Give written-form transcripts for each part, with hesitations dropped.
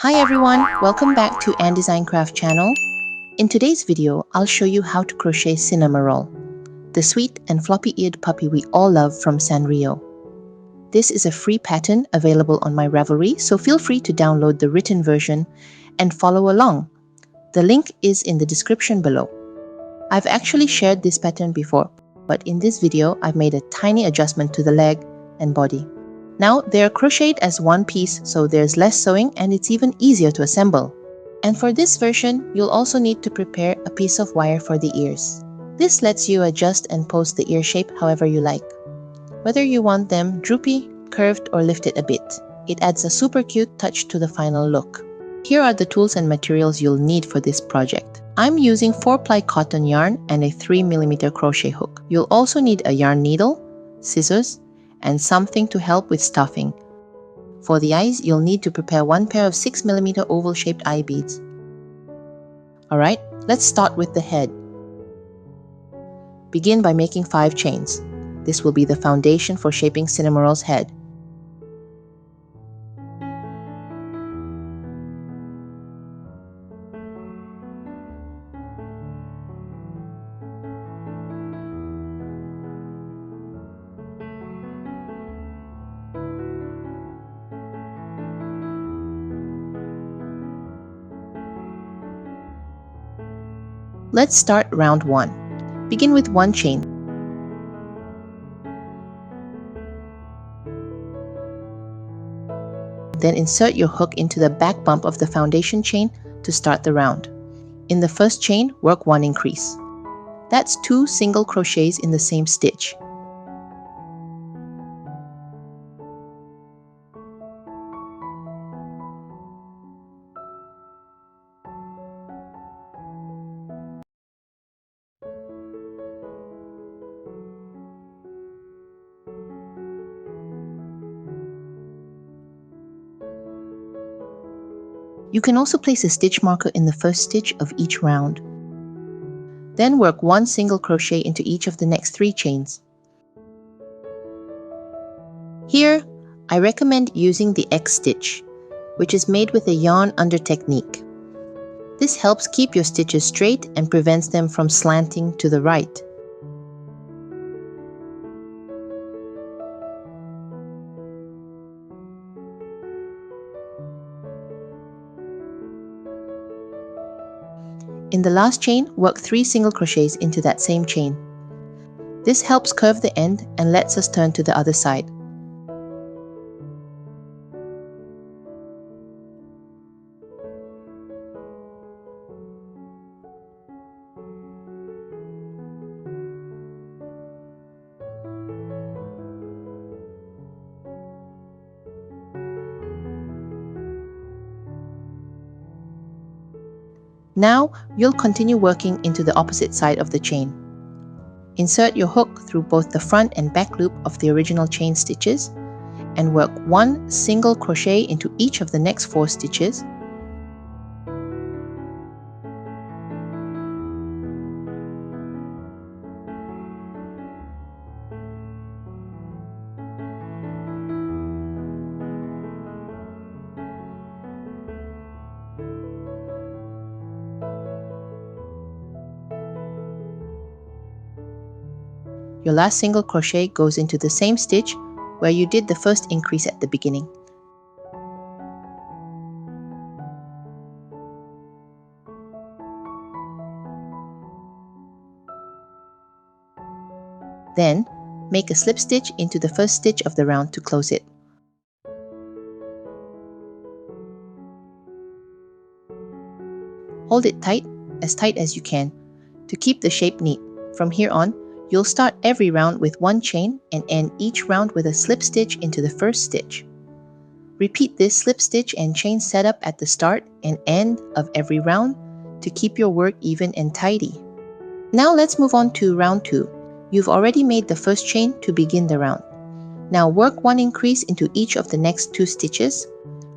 Hi everyone, welcome back to Ann Design Craft channel. In today's video, I'll show you how to crochet Cinnamoroll, the sweet and floppy-eared puppy we all love from Sanrio. This is a free pattern available on my Ravelry, so feel free to download the written version and follow along. The link is in the description below. I've actually shared this pattern before, but in this video, I've made a tiny adjustment to the leg and body. Now they're crocheted as one piece, so there's less sewing and it's even easier to assemble. And for this version, you'll also need to prepare a piece of wire for the ears. This lets you adjust and pose the ear shape however you like. Whether you want them droopy, curved, or lifted a bit, it adds a super cute touch to the final look. Here are the tools and materials you'll need for this project. I'm using 4-ply cotton yarn and a 3mm crochet hook. You'll also need a yarn needle, scissors, and something to help with stuffing. For the eyes, you'll need to prepare one pair of 6mm oval-shaped eye beads. Alright, let's start with the head. Begin by making 5 chains. This will be the foundation for shaping Cinnamoroll's head. Let's start round 1. Begin with 1 chain. Then insert your hook into the back bump of the foundation chain to start the round. In the first chain, work 1 increase. That's 2 single crochets in the same stitch. You can also place a stitch marker in the first stitch of each round. Then work 1 single crochet into each of the next 3 chains. Here, I recommend using the X stitch, which is made with a yarn under technique. This helps keep your stitches straight and prevents them from slanting to the right. In the last chain, work 3 single crochets into that same chain. This helps curve the end and lets us turn to the other side. Now, you'll continue working into the opposite side of the chain. Insert your hook through both the front and back loop of the original chain stitches and work 1 single crochet into each of the next 4 stitches. Your last single crochet goes into the same stitch where you did the first increase at the beginning. Then, make a slip stitch into the first stitch of the round to close it. Hold it tight as you can, to keep the shape neat. From here on, you'll start every round with 1 chain and end each round with a slip stitch into the first stitch. Repeat this slip stitch and chain setup at the start and end of every round to keep your work even and tidy. Now let's move on to round 2. You've already made the first chain to begin the round. Now work 1 increase into each of the next 2 stitches.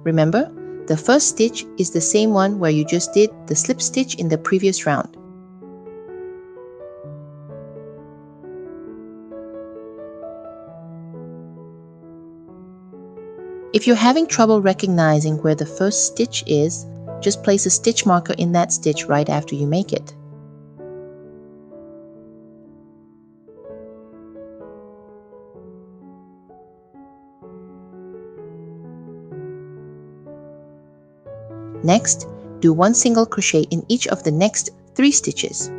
Remember, the first stitch is the same one where you just did the slip stitch in the previous round. If you're having trouble recognizing where the first stitch is, just place a stitch marker in that stitch right after you make it. Next, do one single crochet in each of the next 3 stitches.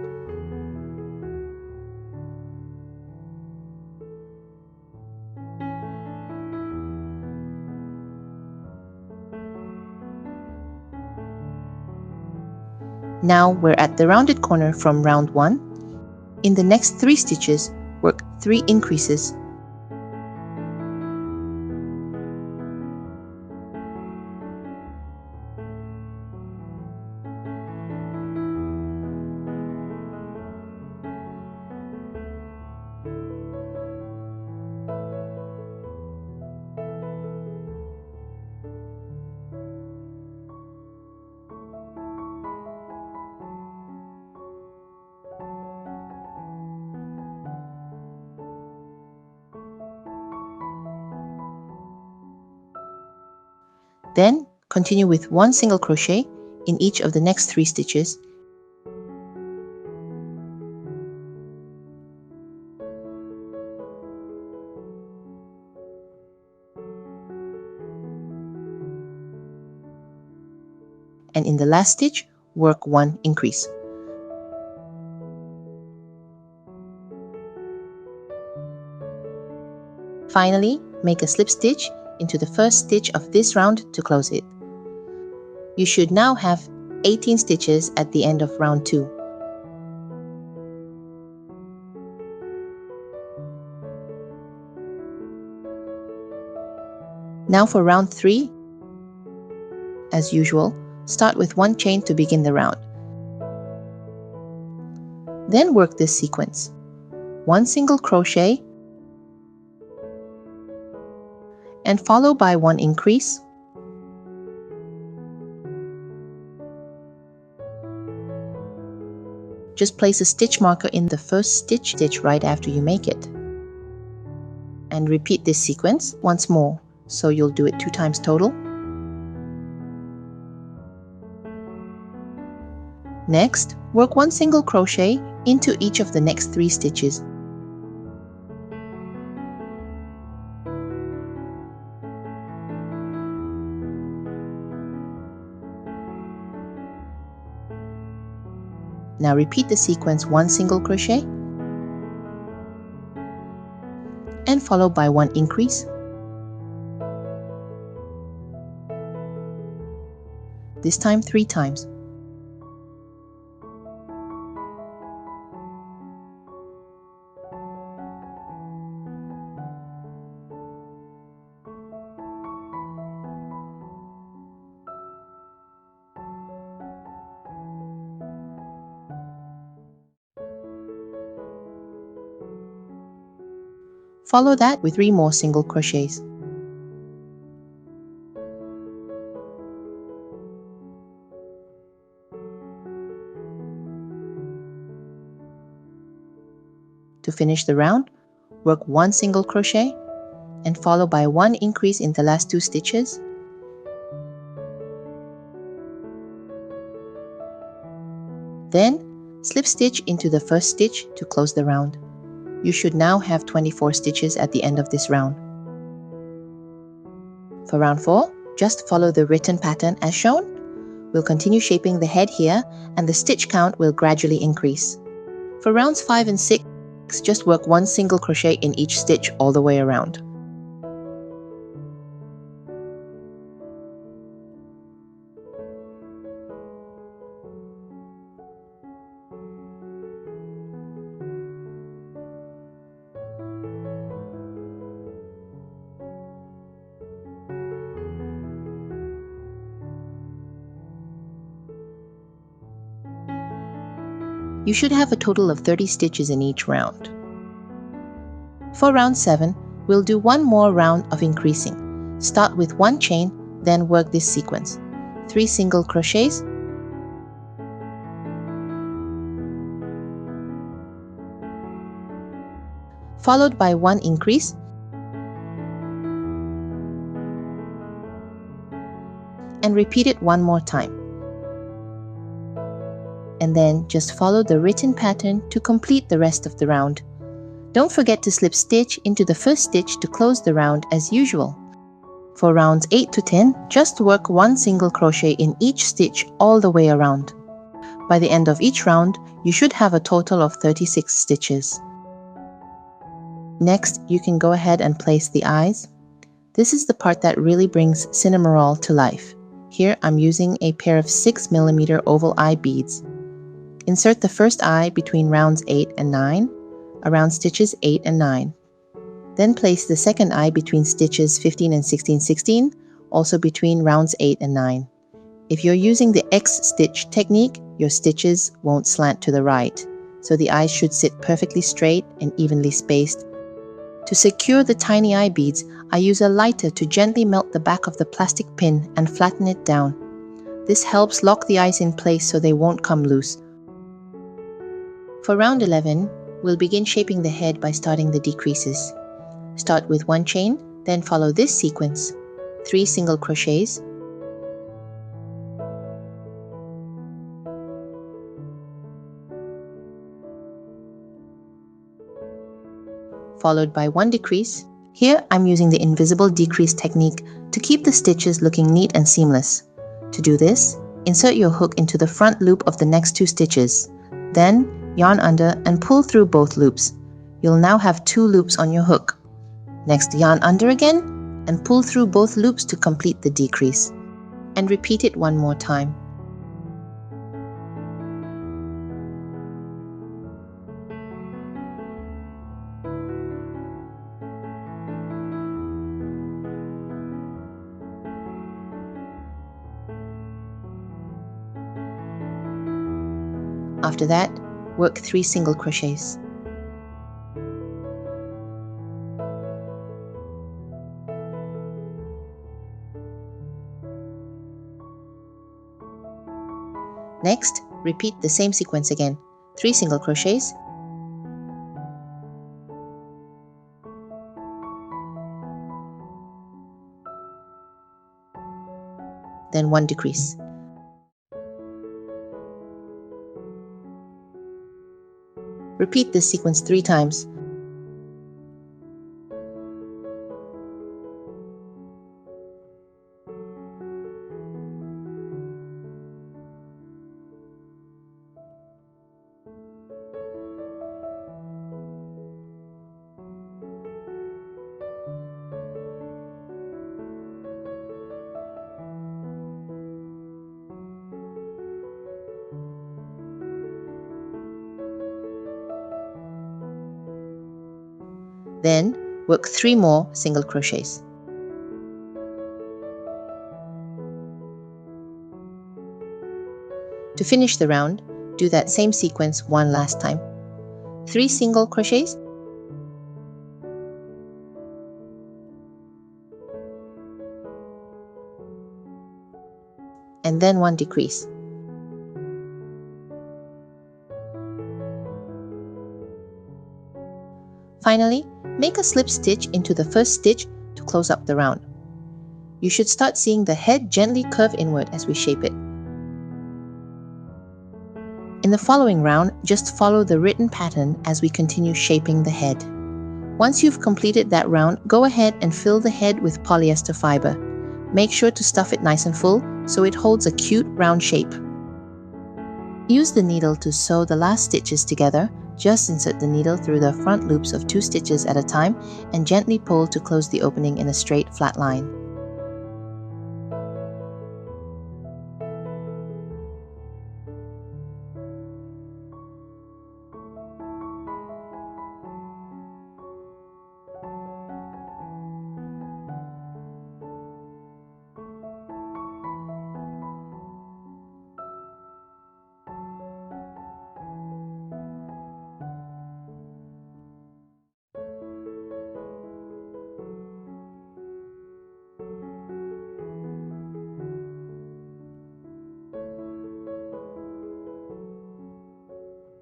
Now we're at the rounded corner from round 1. In the next 3 stitches, work 3 increases. Then continue with one single crochet in each of the next 3 stitches. And in the last stitch, work 1 increase. Finally, make a slip stitch into the first stitch of this round to close it. You should now have 18 stitches at the end of round 2. Now for round 3, as usual, start with 1 chain to begin the round. Then work this sequence. 1 single crochet and follow by 1 increase, just place a stitch marker in the first stitch right after you make it. And repeat this sequence once more, so you'll do it 2 times total. Next, work 1 single crochet into each of the next 3 stitches. Now repeat the sequence 1 single crochet and follow by 1 increase. This time 3 times. Follow that with 3 more single crochets. To finish the round, work 1 single crochet and follow by 1 increase in the last 2 stitches. Then, slip stitch into the first stitch to close the round. You should now have 24 stitches at the end of this round. For round 4, just follow the written pattern as shown. We'll continue shaping the head here, and the stitch count will gradually increase. For rounds 5 and 6, just work 1 single crochet in each stitch all the way around. You should have a total of 30 stitches in each round. For round 7, we'll do 1 more round of increasing. Start with 1 chain, then work this sequence. 3 single crochets, followed by 1 increase, and repeat it one more time. And then just follow the written pattern to complete the rest of the round. Don't forget to slip stitch into the first stitch to close the round as usual. For rounds 8 to 10, just work one single crochet in each stitch all the way around. By the end of each round, you should have a total of 36 stitches. Next, you can go ahead and place the eyes. This is the part that really brings Cinnamoroll to life. Here I'm using a pair of 6mm oval eye beads. Insert the first eye between rounds 8 and 9, around stitches 8 and 9. Then place the second eye between stitches 15 and 16, also between rounds 8 and 9. If you're using the X stitch technique, your stitches won't slant to the right, so the eyes should sit perfectly straight and evenly spaced. To secure the tiny eye beads, I use a lighter to gently melt the back of the plastic pin and flatten it down. This helps lock the eyes in place so they won't come loose. For round 11, we'll begin shaping the head by starting the decreases. Start with 1 chain, then follow this sequence: 3 single crochets, followed by 1 decrease. Here I'm using the invisible decrease technique to keep the stitches looking neat and seamless. To do this, insert your hook into the front loop of the next 2 stitches. Then yarn under and pull through both loops. You'll now have 2 loops on your hook. Next, yarn under again and pull through both loops to complete the decrease. And repeat it one more time. After that, work 3 single crochets. Next, repeat the same sequence again. 3 single crochets, then 1 decrease. Repeat this sequence 3 times. Then work 3 more single crochets. To finish the round, do that same sequence one last time. 3 single crochets, and then 1 decrease. Finally, make a slip stitch into the first stitch to close up the round. You should start seeing the head gently curve inward as we shape it. In the following round, just follow the written pattern as we continue shaping the head. Once you've completed that round, go ahead and fill the head with polyester fiber. Make sure to stuff it nice and full so it holds a cute round shape. Use the needle to sew the last stitches together. Just insert the needle through the front loops of 2 stitches at a time and gently pull to close the opening in a straight flat line.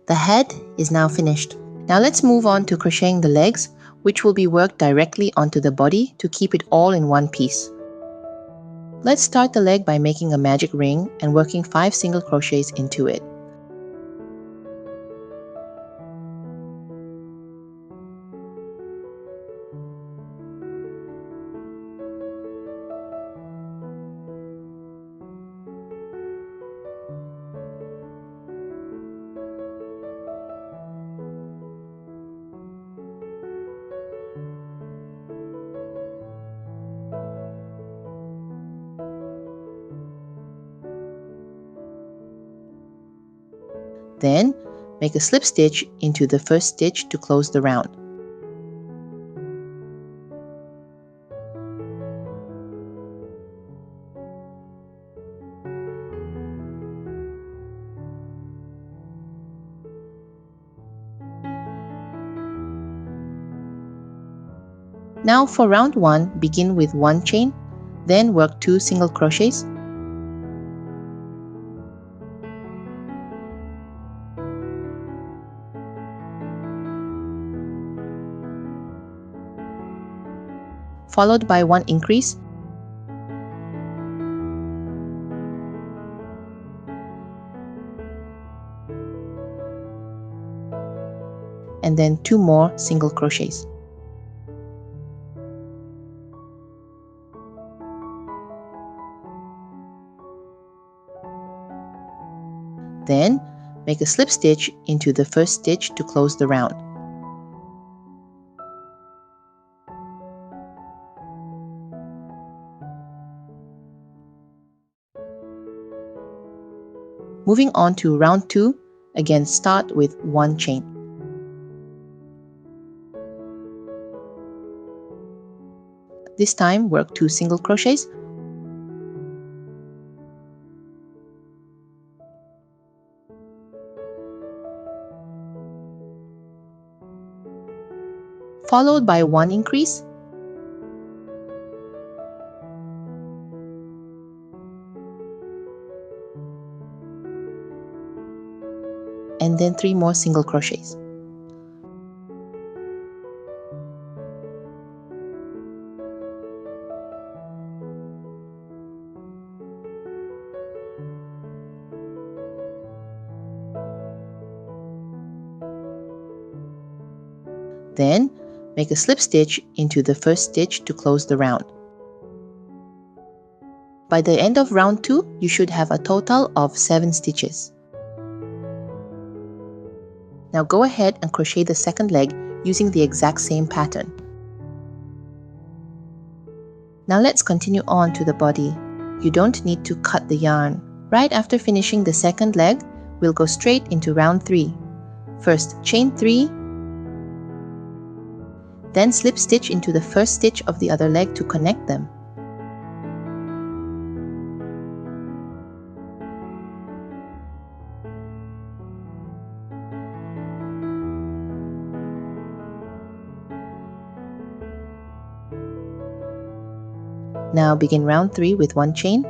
The head is now finished. Now let's move on to crocheting the legs, which will be worked directly onto the body to keep it all in one piece. Let's start the leg by making a magic ring and working 5 single crochets into it. Then, make a slip stitch into the first stitch to close the round. Now for round 1, begin with 1 chain, then work 2 single crochets, followed by 1 increase, and then 2 more single crochets. Then, make a slip stitch into the first stitch to close the round. Moving on to round 2, again start with 1 chain. This time work 2 single crochets, followed by 1 increase, and then 3 more single crochets. Then, make a slip stitch into the first stitch to close the round. By the end of round 2, you should have a total of 7 stitches. Now go ahead and crochet the second leg using the exact same pattern. Now let's continue on to the body. You don't need to cut the yarn. Right after finishing the second leg, we'll go straight into round 3. First, chain 3, then slip stitch into the first stitch of the other leg to connect them. Now begin round 3 with 1 chain.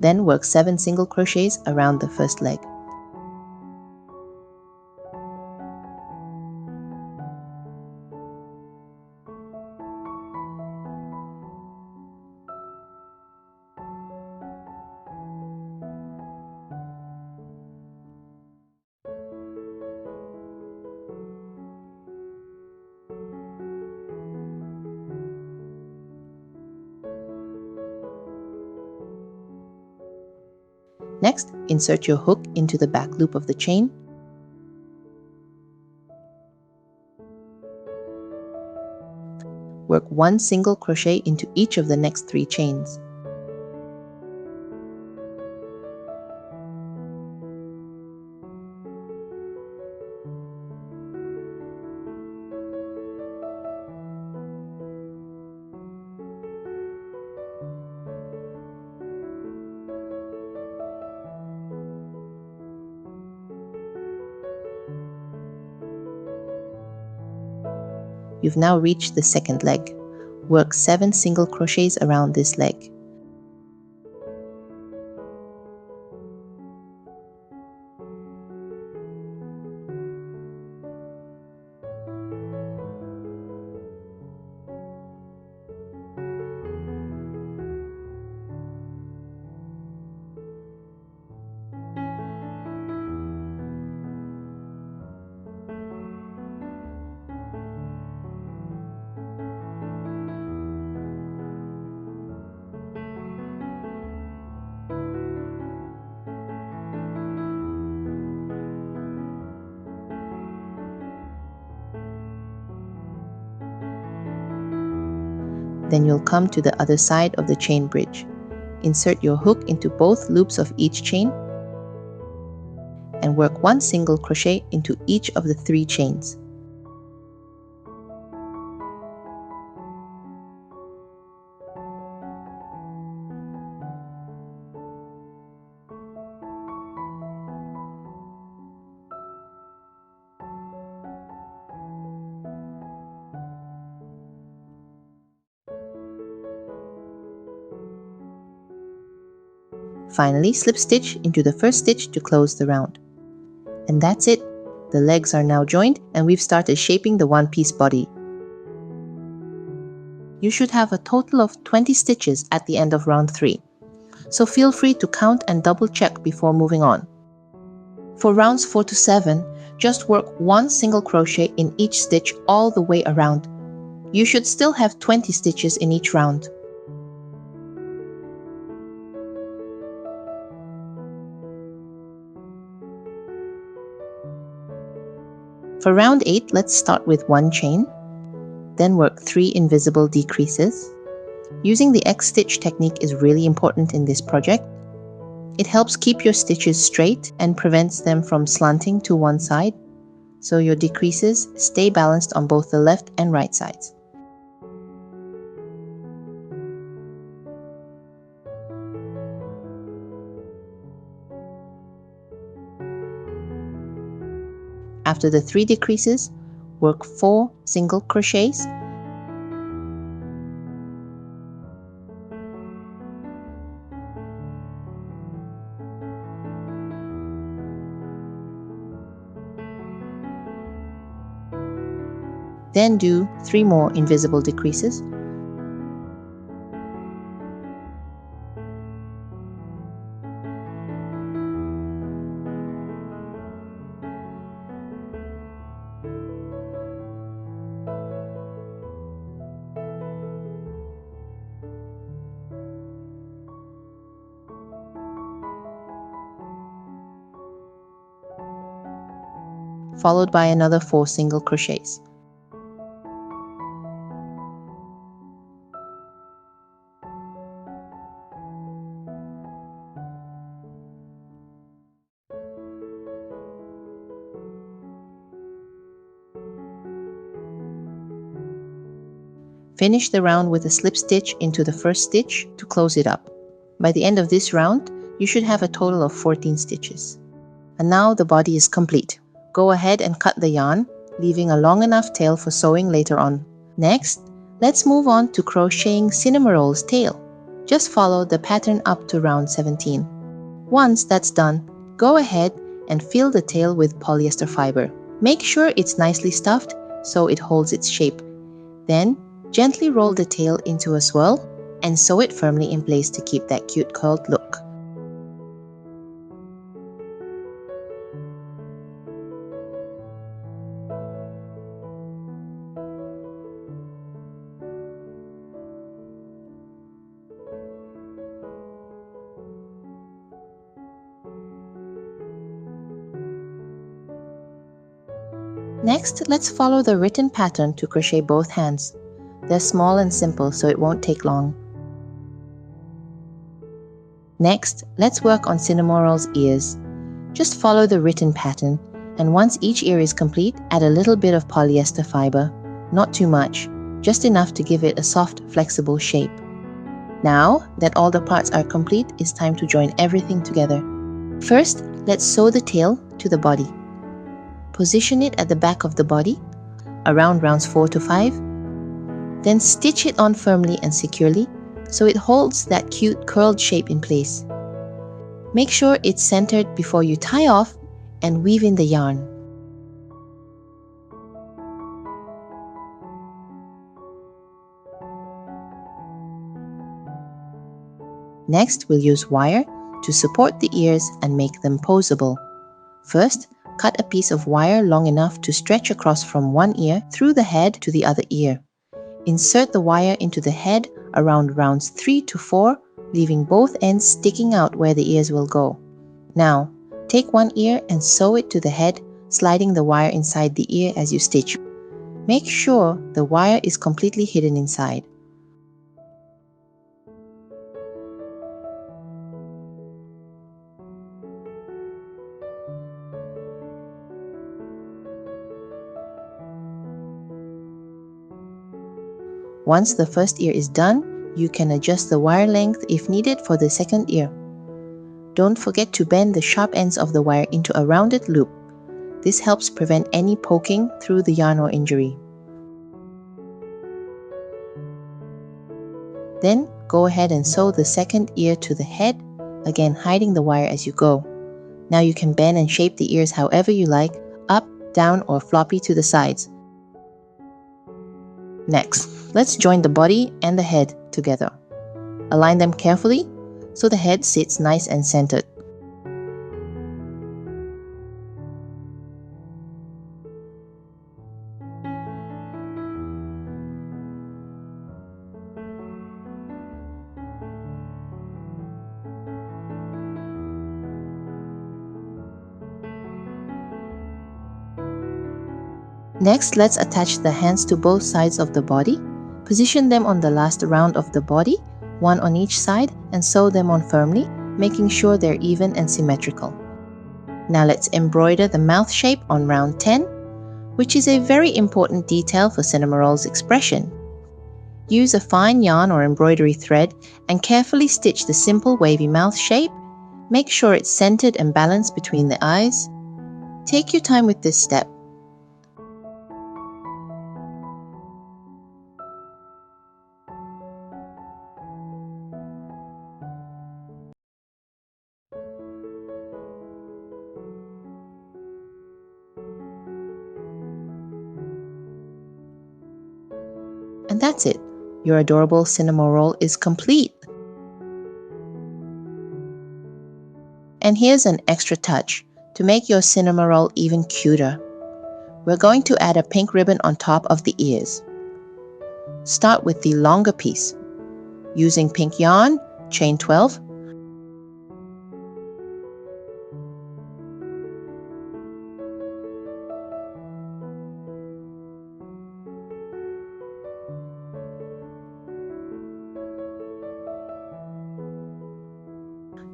Then work 7 single crochets around the first leg. Next, insert your hook into the back loop of the chain. Work 1 single crochet into each of the next 3 chains. You've now reached the second leg. Work 7 single crochets around this leg. Then you'll come to the other side of the chain bridge. Insert your hook into both loops of each chain and work one single crochet into each of the 3 chains. Finally, slip stitch into the first stitch to close the round. And that's it. The legs are now joined and we've started shaping the one-piece body. You should have a total of 20 stitches at the end of round 3. So feel free to count and double check before moving on. For rounds 4 to 7, just work one single crochet in each stitch all the way around. You should still have 20 stitches in each round. For round 8, let's start with 1 chain, then work 3 invisible decreases. Using the X stitch technique is really important in this project. It helps keep your stitches straight and prevents them from slanting to one side, so your decreases stay balanced on both the left and right sides. After the 3 decreases, work 4 single crochets. Then do 3 more invisible decreases. Followed by another 4 single crochets. Finish the round with a slip stitch into the first stitch to close it up. By the end of this round, you should have a total of 14 stitches. And now the body is complete. Go ahead and cut the yarn, leaving a long enough tail for sewing later on. Next, let's move on to crocheting Cinnamoroll's tail. Just follow the pattern up to round 17. Once that's done, go ahead and fill the tail with polyester fiber. Make sure it's nicely stuffed so it holds its shape. Then, gently roll the tail into a swirl and sew it firmly in place to keep that cute curled look. Next, let's follow the written pattern to crochet both hands. They're small and simple, so it won't take long. Next, let's work on Cinnamoroll's ears. Just follow the written pattern, and once each ear is complete, add a little bit of polyester fiber. Not too much, just enough to give it a soft, flexible shape. Now that all the parts are complete, it's time to join everything together. First, let's sew the tail to the body. Position it at the back of the body, around rounds 4 to 5. Then stitch it on firmly and securely so it holds that cute curled shape in place. Make sure it's centered before you tie off and weave in the yarn. Next, we'll use wire to support the ears and make them poseable. First, cut a piece of wire long enough to stretch across from one ear through the head to the other ear. Insert the wire into the head around rounds 3 to 4, leaving both ends sticking out where the ears will go. Now, take one ear and sew it to the head, sliding the wire inside the ear as you stitch. Make sure the wire is completely hidden inside. Once the first ear is done, you can adjust the wire length if needed for the second ear. Don't forget to bend the sharp ends of the wire into a rounded loop. This helps prevent any poking through the yarn or injury. Then go ahead and sew the second ear to the head, again hiding the wire as you go. Now you can bend and shape the ears however you like, up, down, or floppy to the sides. Next, let's join the body and the head together. Align them carefully so the head sits nice and centered. Next, let's attach the hands to both sides of the body. Position them on the last round of the body, one on each side, and sew them on firmly, making sure they're even and symmetrical. Now let's embroider the mouth shape on round 10, which is a very important detail for Cinnamoroll's expression. Use a fine yarn or embroidery thread and carefully stitch the simple wavy mouth shape. Make sure it's centered and balanced between the eyes. Take your time with this step. And that's it. Your adorable Cinnamoroll is complete. And here's an extra touch to make your Cinnamoroll even cuter. We're going to add a pink ribbon on top of the ears. Start with the longer piece. Using pink yarn, chain 12.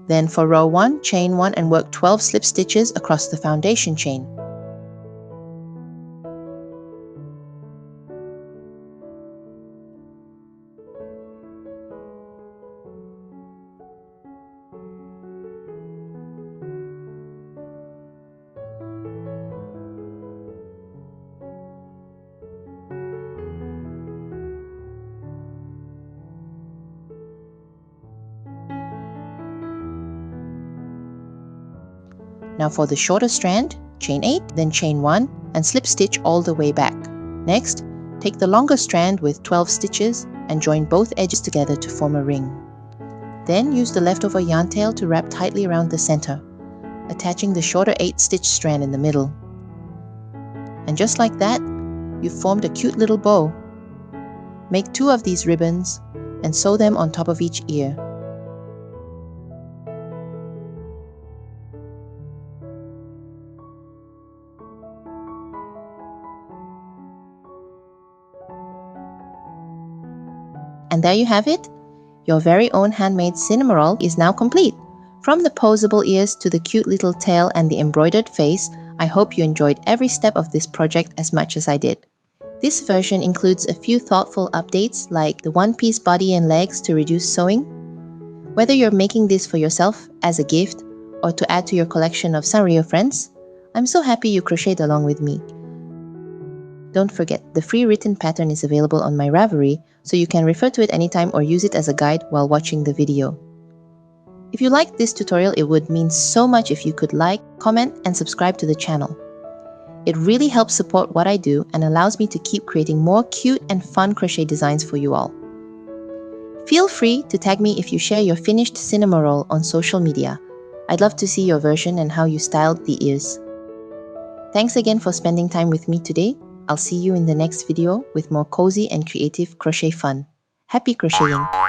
Then for row 1, chain 1 and work 12 slip stitches across the foundation chain. Now for the shorter strand, chain 8, then chain 1 and slip stitch all the way back. Next, take the longer strand with 12 stitches and join both edges together to form a ring. Then use the leftover yarn tail to wrap tightly around the center, attaching the shorter 8-stitch strand in the middle. And just like that, you've formed a cute little bow. Make 2 of these ribbons and sew them on top of each ear. And there you have it. Your very own handmade Cinnamoroll is now complete. From the poseable ears to the cute little tail and the embroidered face, I hope you enjoyed every step of this project as much as I did. This version includes a few thoughtful updates like the one-piece body and legs to reduce sewing. Whether you're making this for yourself as a gift or to add to your collection of Sanrio friends, I'm so happy you crocheted along with me. Don't forget, the free written pattern is available on my Ravelry, so you can refer to it anytime or use it as a guide while watching the video. If you liked this tutorial, it would mean so much if you could like, comment, and subscribe to the channel. It really helps support what I do and allows me to keep creating more cute and fun crochet designs for you all. Feel free to tag me if you share your finished Cinnamoroll on social media. I'd love to see your version and how you styled the ears. Thanks again for spending time with me today. I'll see you in the next video with more cozy and creative crochet fun. Happy crocheting!